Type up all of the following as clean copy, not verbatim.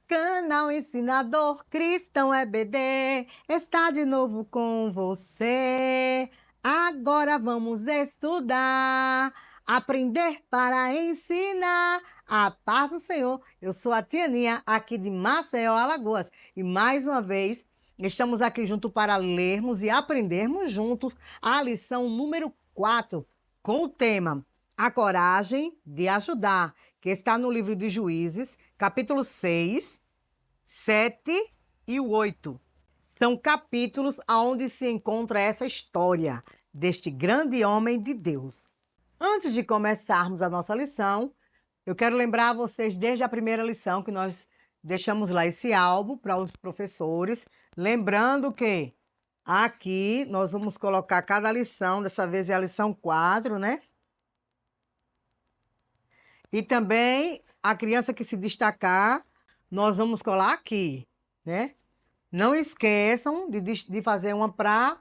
Canal Ensinador Cristão EBD está de novo com você. Agora vamos estudar, aprender para ensinar. A paz do Senhor. Eu sou a Tianinha, aqui de Maceió, Alagoas. E mais uma vez, estamos aqui juntos para lermos e aprendermos juntos a lição número 4, com o tema A Coragem de Ajudar, que está no livro de Juízes, capítulo 6, 7 e 8. São capítulos onde se encontra essa história deste grande homem de Deus. Antes de começarmos a nossa lição, eu quero lembrar a vocês desde a primeira lição que nós deixamos lá esse álbum para os professores, lembrando que aqui nós vamos colocar cada lição, dessa vez é a lição 4, né? E também a criança que se destacar, nós vamos colar aqui, né? Não esqueçam de fazer uma para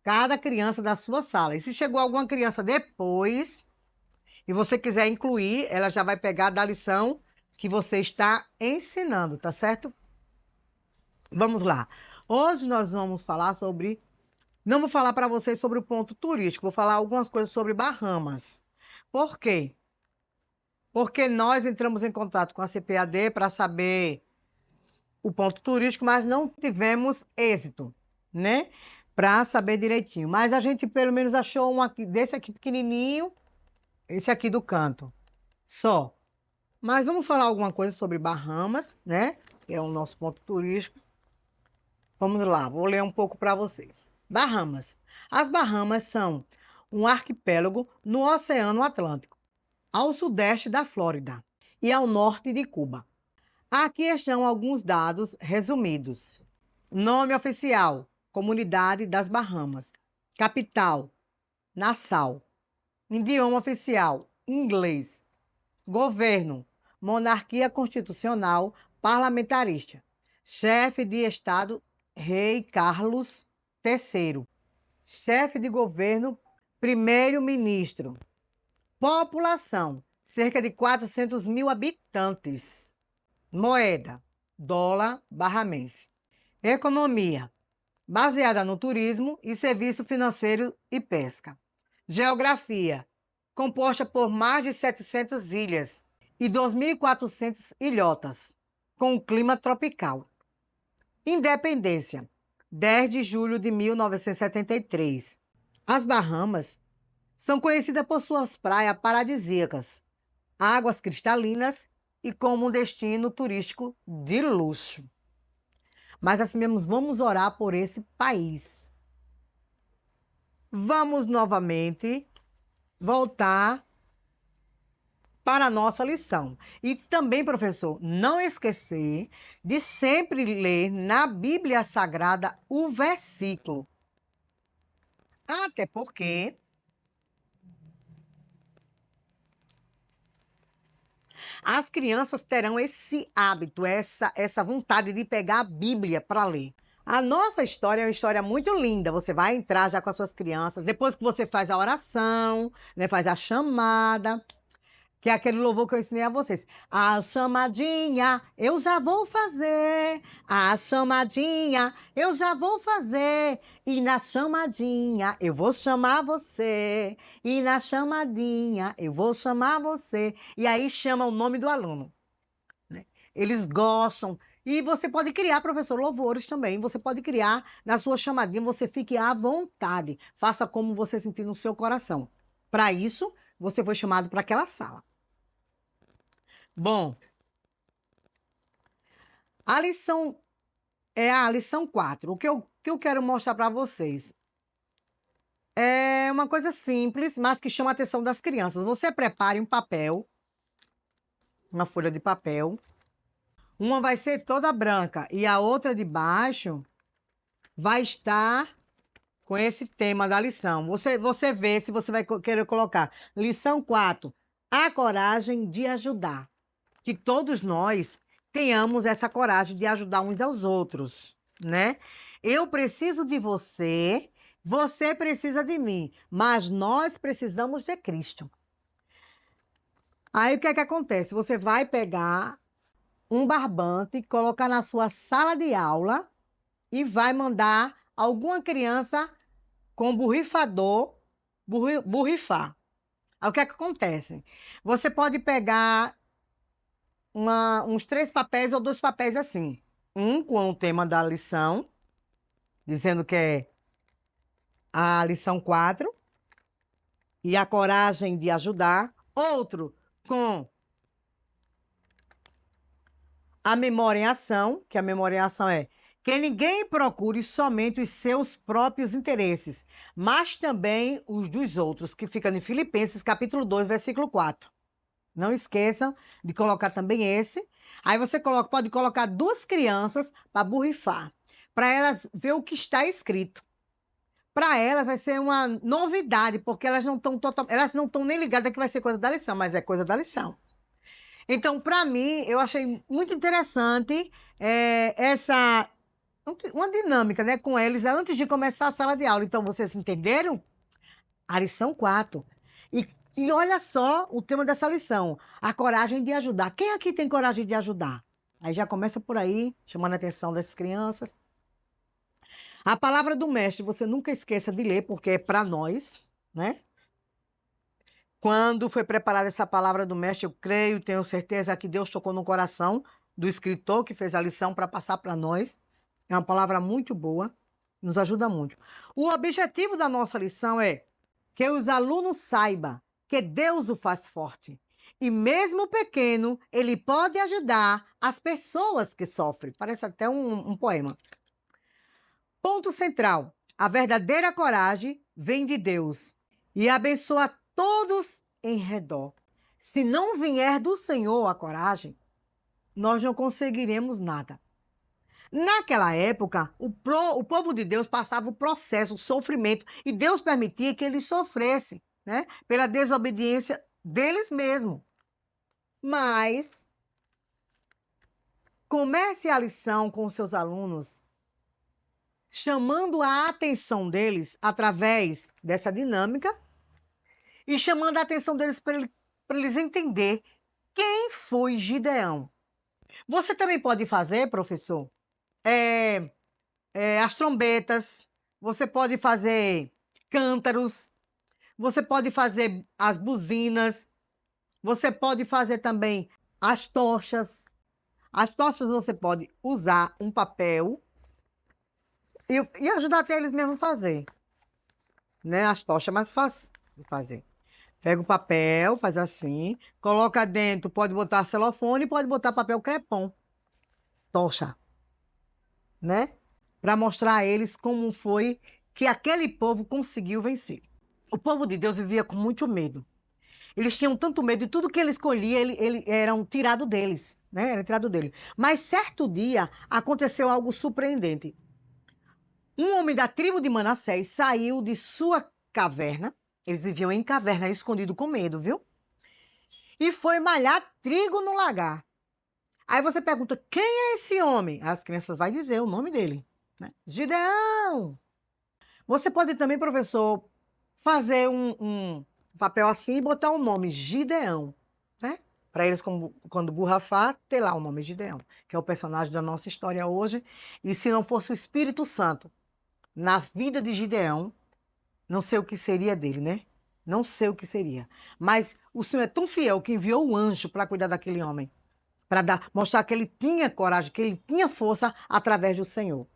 cada criança da sua sala. E se chegou alguma criança depois e você quiser incluir, ela já vai pegar da lição que você está ensinando, tá certo? Vamos lá. Hoje nós vamos falar sobre... Não vou falar para vocês sobre o ponto turístico, vou falar algumas coisas sobre Bahamas. Por quê? Porque nós entramos em contato com a CPAD para saber o ponto turístico, mas não tivemos êxito, né? Para saber direitinho. Mas a gente pelo menos achou um aqui, desse aqui pequenininho, esse aqui do canto, só. Mas vamos falar alguma coisa sobre Bahamas, né? Que é o nosso ponto turístico. Vamos lá, vou ler um pouco para vocês. Bahamas. As Bahamas são um arquipélago no Oceano Atlântico, ao sudeste da Flórida e ao norte de Cuba. Aqui estão alguns dados resumidos. Nome oficial: Comunidade das Bahamas. Capital: Nassau. Idioma oficial: inglês. Governo: monarquia constitucional parlamentarista. Chefe de Estado: Rei Carlos III. Chefe de governo: primeiro-ministro. População: cerca de 400 mil habitantes. Moeda: dólar bahamense. Economia: baseada no turismo e serviço financeiro e pesca. Geografia: composta por mais de 700 ilhas e 2.400 ilhotas, com clima tropical. Independência: 10 de julho de 1973. As Bahamas são conhecidas por suas praias paradisíacas, águas cristalinas e como um destino turístico de luxo. Mas assim mesmo, vamos orar por esse país. Vamos novamente voltar para a nossa lição. E também, professor, não esquecer de sempre ler na Bíblia Sagrada o versículo. Até porque as crianças terão esse hábito, essa vontade de pegar a Bíblia para ler. A nossa história é uma história muito linda. Você vai entrar já com as suas crianças, depois que você faz a oração, né, faz a chamada, que é aquele louvor que eu ensinei a vocês. A chamadinha eu já vou fazer, a chamadinha eu já vou fazer, e na chamadinha eu vou chamar você, e na chamadinha eu vou chamar você. E aí chama o nome do aluno, né? Eles gostam. E você pode criar, professor, louvores também. Você pode criar na sua chamadinha, você fique à vontade. Faça como você sentir no seu coração. Para isso, você foi chamado para aquela sala. Bom, a lição é a lição 4. O que eu quero mostrar para vocês é uma coisa simples, mas que chama a atenção das crianças. Você prepare um papel, uma folha de papel. Uma vai ser toda branca e a outra de baixo vai estar com esse tema da lição. Você vê se você vai querer colocar. Lição 4. A coragem de ajudar. Que todos nós tenhamos essa coragem de ajudar uns aos outros, né? Eu preciso de você, você precisa de mim, mas nós precisamos de Cristo. Aí o que é que acontece? Você vai pegar um barbante, colocar na sua sala de aula e vai mandar alguma criança com borrifador borrifar. Aí o que é que acontece? Você pode pegar uns 3 papéis ou 2 papéis assim. Um com o tema da lição, dizendo que é a lição 4 e a coragem de ajudar. Outro com a memória em ação, que a memória em ação é que ninguém procure somente os seus próprios interesses, mas também os dos outros, que fica em Filipenses capítulo 2, versículo 4. Não esqueçam de colocar também esse. Aí você pode colocar 2 crianças para borrifar, para elas ver o que está escrito. Para elas vai ser uma novidade, porque elas não estão nem ligadas que vai ser coisa da lição, mas é coisa da lição. Então, para mim, eu achei muito interessante uma dinâmica, né, com eles antes de começar a sala de aula. Então, vocês entenderam? A lição 4. E olha só o tema dessa lição: a coragem de ajudar. Quem aqui tem coragem de ajudar? Aí já começa por aí, chamando a atenção dessas crianças. A palavra do mestre, você nunca esqueça de ler, porque é para nós, né? Quando foi preparada essa palavra do mestre, eu creio, tenho certeza que Deus tocou no coração do escritor que fez a lição para passar para nós. É uma palavra muito boa, nos ajuda muito. O objetivo da nossa lição é que os alunos saibam que Deus o faz forte. E mesmo pequeno, ele pode ajudar as pessoas que sofrem. Parece até um poema. Ponto central: a verdadeira coragem vem de Deus e abençoa todos em redor. Se não vier do Senhor a coragem, nós não conseguiremos nada. Naquela época, o povo de Deus passava o processo, o sofrimento, e Deus permitia que eles sofressem, né? Pela desobediência deles mesmos. Mas comece a lição com os seus alunos, chamando a atenção deles através dessa dinâmica e chamando a atenção deles para eles entender quem foi Gideão. Você também pode fazer, professor, as trombetas, você pode fazer cântaros, você pode fazer as buzinas, você pode fazer também as tochas. As tochas você pode usar um papel e ajudar até eles mesmos a fazer. Né? As tochas é mais fácil de fazer. Pega o papel, faz assim, coloca dentro, pode botar celofane, pode botar papel crepom. Tocha. Né? Para mostrar a eles como foi que aquele povo conseguiu vencer. O povo de Deus vivia com muito medo. Eles tinham tanto medo e tudo que ele escolhia, ele eram tirado deles, né? Era tirado dele. Mas certo dia aconteceu algo surpreendente. Um homem da tribo de Manassés saiu de sua caverna. Eles viviam em caverna, escondido com medo, viu? E foi malhar trigo no lagar. Aí você pergunta, quem é esse homem? As crianças vão dizer o nome dele. Né? Gideão! Você pode também, professor, fazer um papel assim e botar o nome Gideão, né? Para eles, quando borrafar, ter lá o nome Gideão, que é o personagem da nossa história hoje. E se não fosse o Espírito Santo na vida de Gideão, não sei o que seria dele, né? Não sei o que seria. Mas o Senhor é tão fiel que enviou um anjo para cuidar daquele homem, para mostrar que ele tinha coragem, que ele tinha força através do Senhor.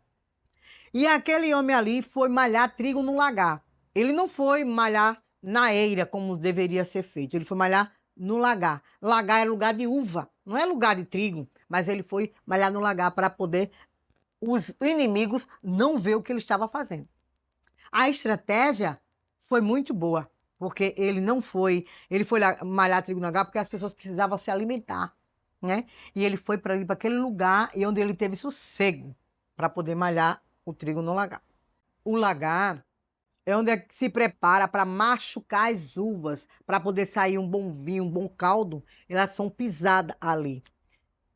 E aquele homem ali foi malhar trigo no lagar. Ele não foi malhar na eira, como deveria ser feito. Ele foi malhar no lagar. Lagar é lugar de uva, não é lugar de trigo. Mas ele foi malhar no lagar para poder os inimigos não ver o que ele estava fazendo. A estratégia foi muito boa, porque ele foi malhar trigo no lagar porque as pessoas precisavam se alimentar, né? E ele foi para aquele lugar e onde ele teve sossego para poder malhar o trigo no lagar. O lagar é onde se prepara para machucar as uvas, para poder sair um bom vinho, um bom caldo. Elas são pisadas ali.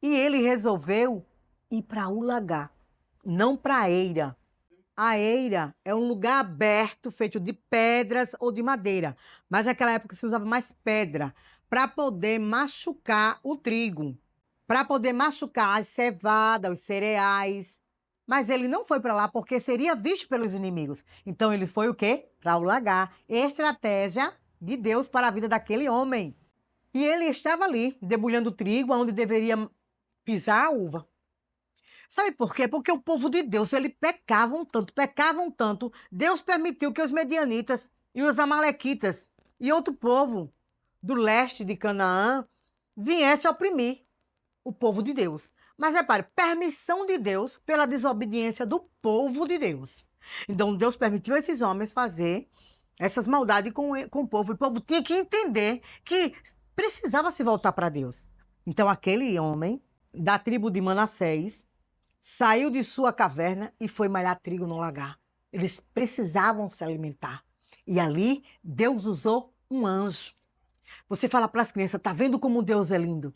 E ele resolveu ir para o lagar, não para a eira. A eira é um lugar aberto, feito de pedras ou de madeira. Mas naquela época se usava mais pedra para poder machucar o trigo. para poder machucar as cevadas, os cereais. Mas ele não foi para lá porque seria visto pelos inimigos. Então ele foi o quê? Para o lagar. Estratégia de Deus para a vida daquele homem. E ele estava ali, debulhando trigo, onde deveria pisar a uva. Sabe por quê? Porque o povo de Deus, ele pecavam tanto, Deus permitiu que os medianitas e os amalequitas e outro povo do leste de Canaã viessem oprimir o povo de Deus. Mas repare, permissão de Deus pela desobediência do povo de Deus. Então Deus permitiu esses homens fazer essas maldades com o povo. O povo tinha que entender que precisava se voltar para Deus. Então aquele homem da tribo de Manassés saiu de sua caverna e foi malhar trigo no lagar. Eles precisavam se alimentar. E ali Deus usou um anjo. Você fala para as crianças, tá vendo como Deus é lindo?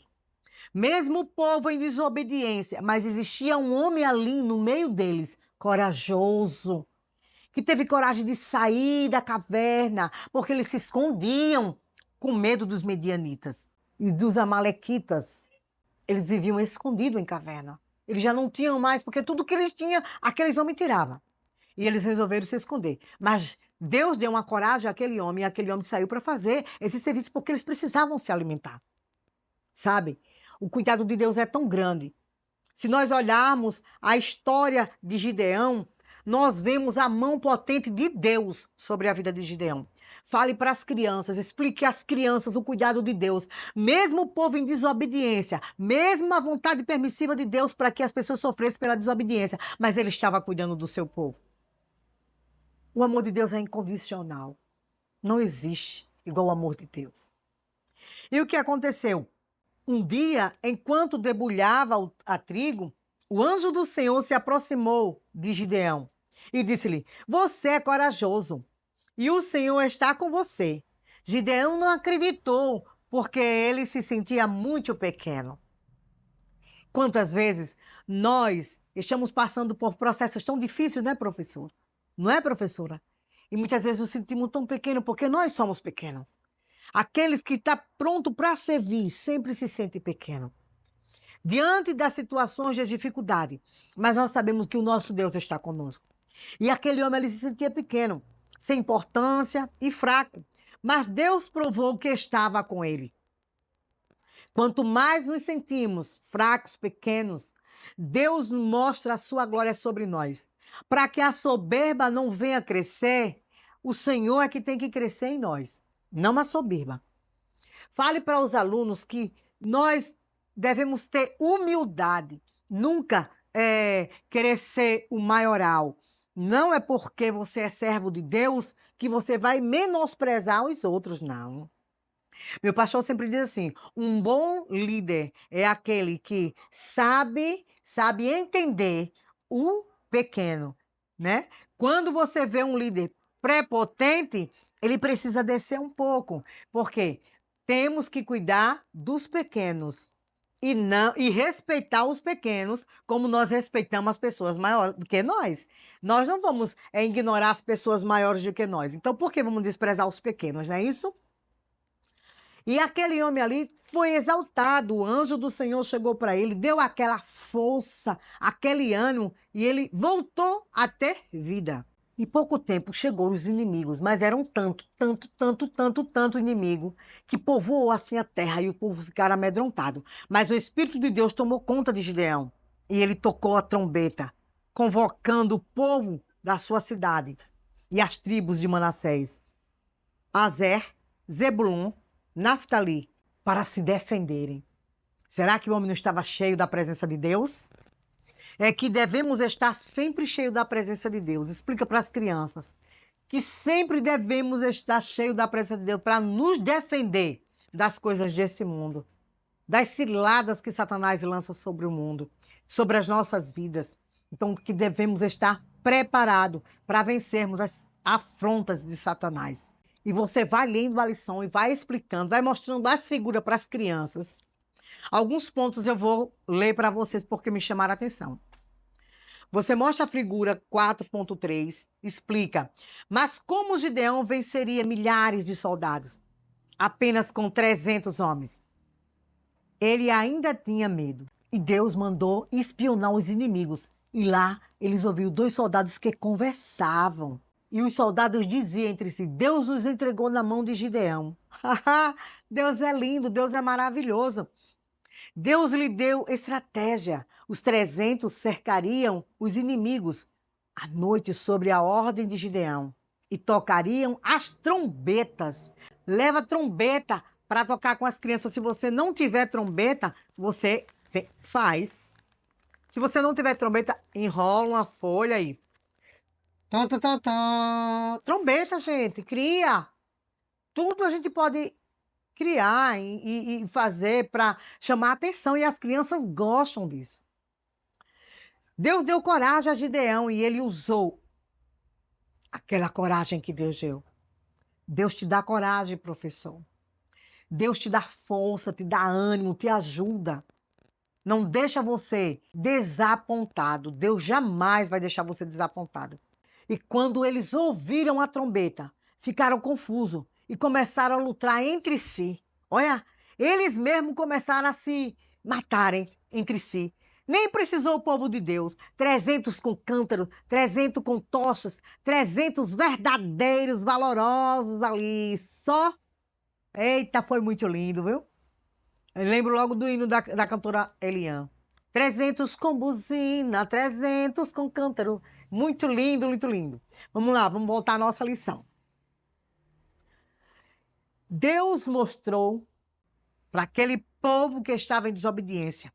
Mesmo o povo em desobediência, mas existia um homem ali no meio deles, corajoso, que teve coragem de sair da caverna, porque eles se escondiam com medo dos medianitas e dos amalequitas. Eles viviam escondidos em caverna. Eles já não tinham mais, porque tudo que eles tinham, aqueles homens tiravam. E eles resolveram se esconder. Mas Deus deu uma coragem àquele homem, e aquele homem saiu para fazer esse serviço porque eles precisavam se alimentar. Sabe? O cuidado de Deus é tão grande. Se nós olharmos a história de Gideão, nós vemos a mão potente de Deus sobre a vida de Gideão. Fale para as crianças, explique às crianças o cuidado de Deus. Mesmo o povo em desobediência, mesmo a vontade permissiva de Deus para que as pessoas sofressem pela desobediência, mas ele estava cuidando do seu povo. O amor de Deus é incondicional. Não existe igual o amor de Deus. E o que aconteceu? Um dia, enquanto debulhava a trigo, o anjo do Senhor se aproximou de Gideão e disse-lhe: Você é corajoso e o Senhor está com você. Gideão não acreditou, porque ele se sentia muito pequeno. Quantas vezes nós estamos passando por processos tão difíceis, né, professor? Não é, professora? E muitas vezes nos sentimos tão pequenos porque nós somos pequenos. Aqueles que estão pronto para servir sempre se sentem pequeno. Diante das situações de dificuldade, mas nós sabemos que o nosso Deus está conosco. E aquele homem ele se sentia pequeno, sem importância e fraco, mas Deus provou que estava com ele. Quanto mais nos sentimos fracos, pequenos, Deus mostra a sua glória sobre nós. Para que a soberba não venha crescer, o Senhor é que tem que crescer em nós, não a soberba. Fale para os alunos que nós devemos ter humildade, nunca querer ser o maioral. Não é porque você é servo de Deus que você vai menosprezar os outros, não. Meu pastor sempre diz assim: um bom líder é aquele que sabe entender o pequeno, né? Quando você vê um líder prepotente, ele precisa descer um pouco, porque temos que cuidar dos pequenos e respeitar os pequenos como nós respeitamos as pessoas maiores do que nós. Nós não vamos ignorar as pessoas maiores do que nós. Então, por que vamos desprezar os pequenos, não é isso? E aquele homem ali foi exaltado. O anjo do Senhor chegou para ele, deu aquela força, aquele ânimo, e ele voltou a ter vida. Em pouco tempo chegou os inimigos, mas eram tanto inimigo, que povoou assim a terra e o povo ficaram amedrontado. Mas o Espírito de Deus tomou conta de Gideão e ele tocou a trombeta, convocando o povo da sua cidade e as tribos de Manassés, Aser, Zebulun, Naftali, para se defenderem. Será que o homem não estava cheio da presença de Deus? É que devemos estar sempre cheio da presença de Deus. Explica para as crianças que sempre devemos estar cheio da presença de Deus para nos defender das coisas desse mundo, das ciladas que Satanás lança sobre o mundo, sobre as nossas vidas. Então, que devemos estar preparados para vencermos as afrontas de Satanás. E você vai lendo a lição e vai explicando, vai mostrando as figuras para as crianças. Alguns pontos eu vou ler para vocês porque me chamaram a atenção. Você mostra a figura 4.3, explica. Mas como Gideão venceria milhares de soldados? Apenas com 300 homens. ele ainda tinha medo. E Deus mandou espionar os inimigos. E lá eles ouviram 2 soldados que conversavam. E os soldados diziam entre si: Deus nos entregou na mão de Gideão. Deus é lindo, Deus é maravilhoso. Deus lhe deu estratégia. Os 300 cercariam os inimigos à noite sobre a ordem de Gideão e tocariam as trombetas. Leva trombeta para tocar com as crianças. Se você não tiver trombeta, você faz. Se você não tiver trombeta, enrola uma folha aí. Tom, tom, tom, tom. Trombeta, gente, cria. Tudo a gente pode criar e fazer para chamar a atenção, e as crianças gostam disso. Deus deu coragem a Gideão e ele usou aquela coragem que Deus deu. Deus te dá coragem, professor. Deus te dá força, te dá ânimo, te ajuda. Não deixa você desapontado. Deus jamais vai deixar você desapontado. E quando eles ouviram a trombeta, ficaram confusos e começaram a lutar entre si. Olha, eles mesmos começaram a se matarem entre si. Nem precisou o povo de Deus. 300 com cântaro, 300 com tochas, 300 verdadeiros, valorosos ali. Só. Eita, foi muito lindo, viu? Eu lembro logo do hino da cantora Eliane. 300 com buzina, 300 com cântaro. Muito lindo, muito lindo. Vamos lá, vamos voltar à nossa lição. Deus mostrou para aquele povo que estava em desobediência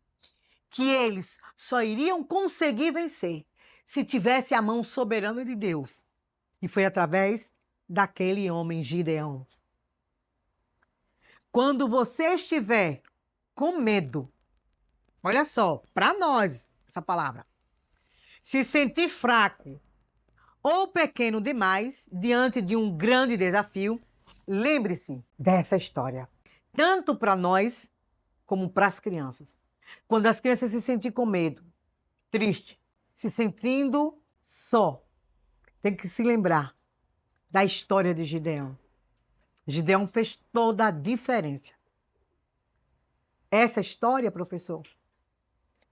que eles só iriam conseguir vencer se tivesse a mão soberana de Deus. E foi através daquele homem Gideão. Quando você estiver com medo, olha só, para nós essa palavra, se sentir fraco ou pequeno demais diante de um grande desafio, lembre-se dessa história, tanto para nós como para as crianças. Quando as crianças se sentirem com medo, triste, se sentindo só, tem que se lembrar da história de Gideão. Gideão fez toda a diferença. Essa história, professor,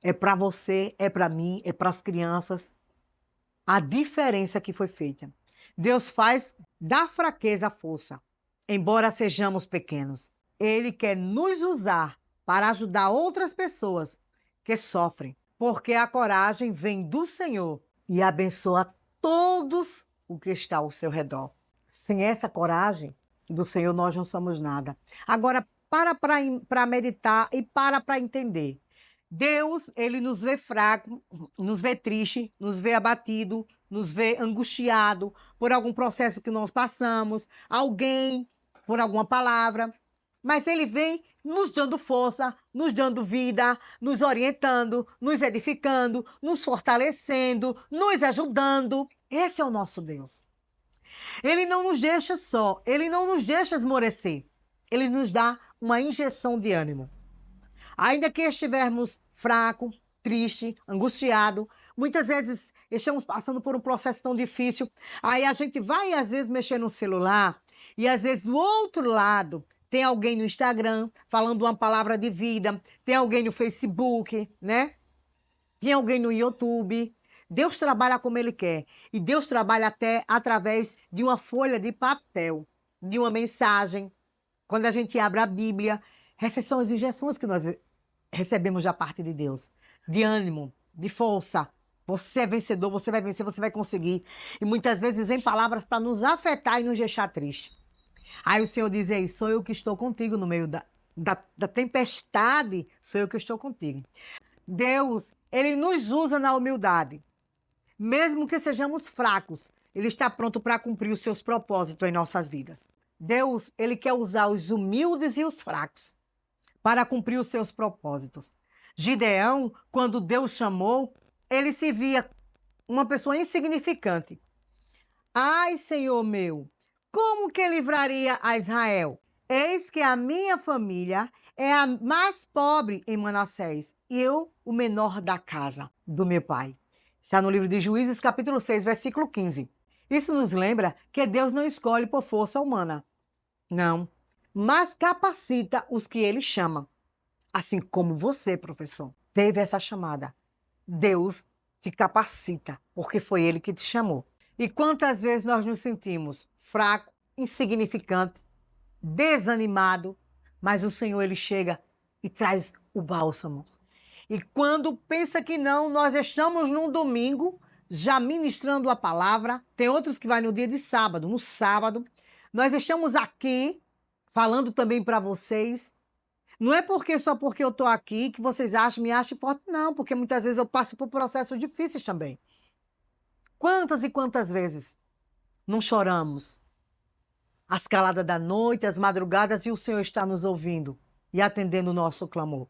é para você, é para mim, é para as crianças. A diferença que foi feita. Deus faz da fraqueza a força, embora sejamos pequenos. Ele quer nos usar para ajudar outras pessoas que sofrem, porque a coragem vem do Senhor e abençoa todos o que está ao seu redor. Sem essa coragem do Senhor, nós não somos nada. Agora, para meditar e para entender. Deus, ele nos vê fraco, nos vê triste, nos vê abatido, nos vê angustiado por algum processo que nós passamos, alguém, por alguma palavra. Mas ele vem nos dando força, nos dando vida, nos orientando, nos edificando, nos fortalecendo, nos ajudando. Esse é o nosso Deus. Ele não nos deixa só, ele não nos deixa esmorecer. Ele nos dá uma injeção de ânimo. Ainda que estivermos fraco, triste, angustiado, muitas vezes estamos passando por um processo tão difícil, aí a gente vai às vezes mexer no celular e às vezes do outro lado tem alguém no Instagram falando uma palavra de vida, tem alguém no Facebook, né? Tem alguém no YouTube. Deus trabalha como Ele quer e Deus trabalha até através de uma folha de papel, de uma mensagem. Quando a gente abre a Bíblia, essas são as injeções que nós recebemos da parte de Deus, de ânimo, de força. Você é vencedor, você vai vencer, você vai conseguir. E muitas vezes vem palavras para nos afetar e nos deixar tristes. Aí o Senhor diz aí, sou eu que estou contigo no meio da tempestade, sou eu que estou contigo. Deus, Ele nos usa na humildade. Mesmo que sejamos fracos, Ele está pronto para cumprir os seus propósitos em nossas vidas. Deus, Ele quer usar os humildes e os fracos para cumprir os seus propósitos. Gideão, quando Deus chamou, ele se via uma pessoa insignificante. Ai, Senhor meu, como que livraria a Israel? Eis que a minha família é a mais pobre em Manassés, e eu o menor da casa do meu pai. Está no livro de Juízes, capítulo 6, versículo 15. Isso nos lembra que Deus não escolhe por força humana. Não. Mas capacita os que Ele chama. Assim como você, professor, teve essa chamada. Deus te capacita, porque foi Ele que te chamou. E quantas vezes nós nos sentimos fraco, insignificante, desanimado, mas o Senhor, Ele chega e traz o bálsamo. E quando pensa que não, nós estamos num domingo, já ministrando a palavra. Tem outros que vai no dia de sábado. No sábado, nós estamos aqui falando também para vocês. Não é só porque eu estou aqui que vocês me acham forte, não, porque muitas vezes eu passo por processos difíceis também. Quantas e quantas vezes não choramos? As caladas da noite, as madrugadas, e o Senhor está nos ouvindo e atendendo o nosso clamor.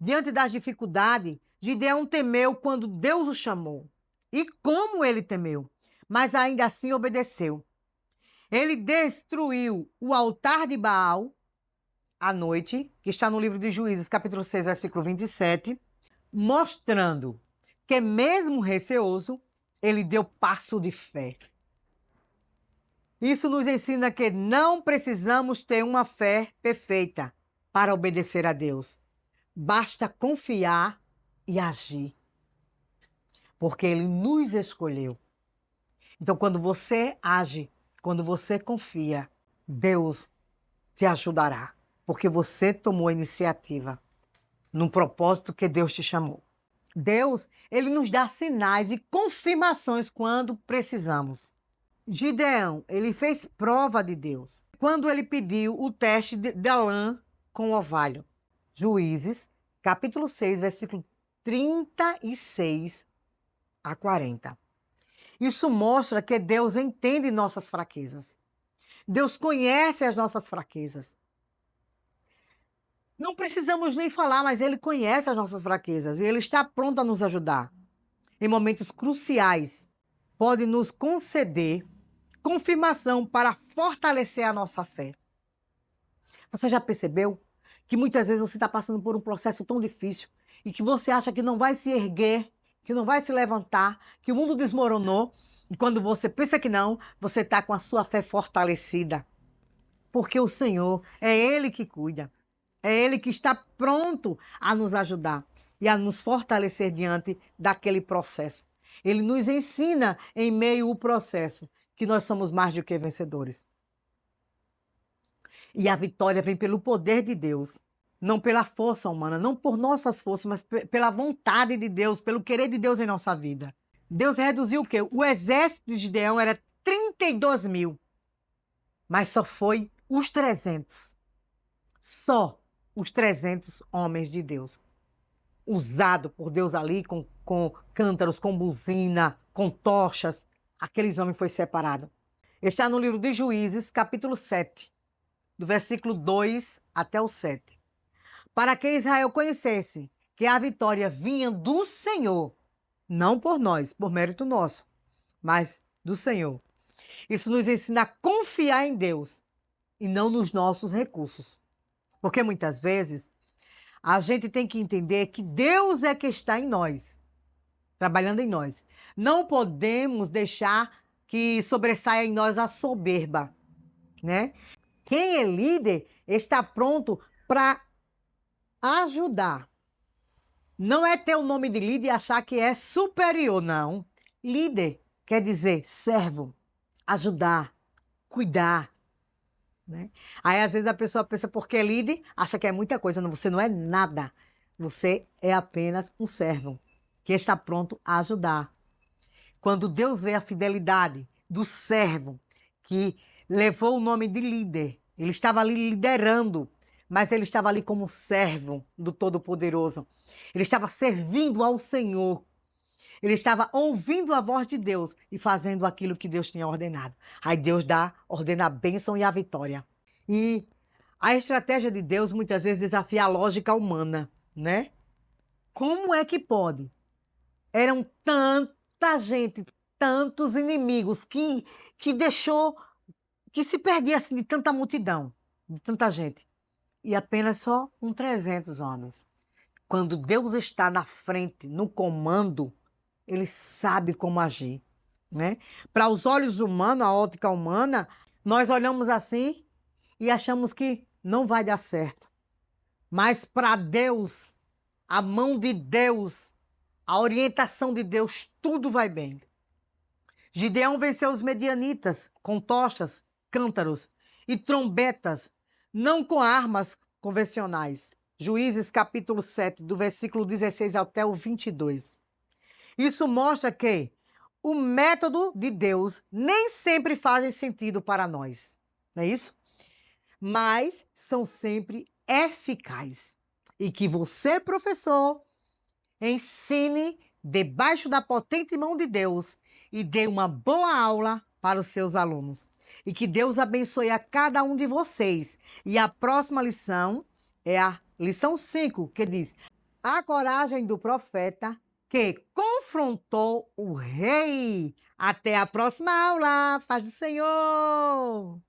Diante das dificuldades, Gideão temeu quando Deus o chamou. E como ele temeu, mas ainda assim obedeceu. Ele destruiu o altar de Baal à noite, que está no livro de Juízes, capítulo 6, versículo 27, mostrando que mesmo receoso, ele deu passo de fé. Isso nos ensina que não precisamos ter uma fé perfeita para obedecer a Deus. Basta confiar e agir, porque Ele nos escolheu. Então, quando você age, quando você confia, Deus te ajudará, porque você tomou a iniciativa no propósito que Deus te chamou. Deus, Ele nos dá sinais e confirmações quando precisamos. Gideão, ele fez prova de Deus quando ele pediu o teste da lã com o orvalho. Juízes, capítulo 6, versículo 36 a 40. Isso mostra que Deus entende nossas fraquezas. Deus conhece as nossas fraquezas. Não precisamos nem falar, mas Ele conhece as nossas fraquezas e Ele está pronto a nos ajudar. Em momentos cruciais, pode nos conceder confirmação para fortalecer a nossa fé. Você já percebeu que muitas vezes você está passando por um processo tão difícil e que você acha que não vai se erguer, que não vai se levantar, que o mundo desmoronou, e quando você pensa que não, você está com a sua fé fortalecida. Porque o Senhor é Ele que cuida, é Ele que está pronto a nos ajudar e a nos fortalecer diante daquele processo. Ele nos ensina em meio ao processo que nós somos mais do que vencedores. E a vitória vem pelo poder de Deus, não pela força humana, não por nossas forças, mas pela vontade de Deus, pelo querer de Deus em nossa vida. Deus reduziu o quê? O exército de Gideão era 32 mil, mas só foi os 300. Só os 300 homens de Deus, usado por Deus ali com cântaros, com buzina, com tochas. Aqueles homens foi separado. Está no livro de Juízes, capítulo 7, do versículo 2 até o 7. Para que Israel conhecesse que a vitória vinha do Senhor, não por nós, por mérito nosso, mas do Senhor. Isso nos ensina a confiar em Deus e não nos nossos recursos. Porque muitas vezes a gente tem que entender que Deus é que está em nós, trabalhando em nós. Não podemos deixar que sobressaia em nós a soberba, né? Quem é líder está pronto para ajudar. Não é ter o nome de líder e achar que é superior, não. Líder quer dizer servo, ajudar, cuidar, né? Aí às vezes a pessoa pensa porque é líder, acha que é muita coisa. Não, você não é nada. Você é apenas um servo que está pronto a ajudar. Quando Deus vê a fidelidade do servo que levou o nome de líder, ele estava ali liderando, mas ele estava ali como servo do Todo-Poderoso. Ele estava servindo ao Senhor. Ele estava ouvindo a voz de Deus e fazendo aquilo que Deus tinha ordenado. Aí Deus ordena a bênção e a vitória. E a estratégia de Deus muitas vezes desafia a lógica humana, né? Como é que pode? Eram tanta gente, tantos inimigos que deixou, que se perdia assim de tanta multidão, de tanta gente. E apenas só 300 homens. Quando Deus está na frente, no comando, Ele sabe como agir, né? Para os olhos humanos, a ótica humana, nós olhamos assim e achamos que não vai dar certo. Mas para Deus, a mão de Deus, a orientação de Deus, tudo vai bem. Gideão venceu os medianitas com tochas, cântaros e trombetas, não com armas convencionais. Juízes capítulo 7, do versículo 16 até o 22. Isso mostra que o método de Deus nem sempre faz sentido para nós, não é isso? Mas são sempre eficazes. E que você, professor, ensine debaixo da potente mão de Deus e dê uma boa aula para os seus alunos. E que Deus abençoe a cada um de vocês. E a próxima lição é a lição 5, que diz: a coragem do profeta que confrontou o rei. Até a próxima aula. Paz do Senhor!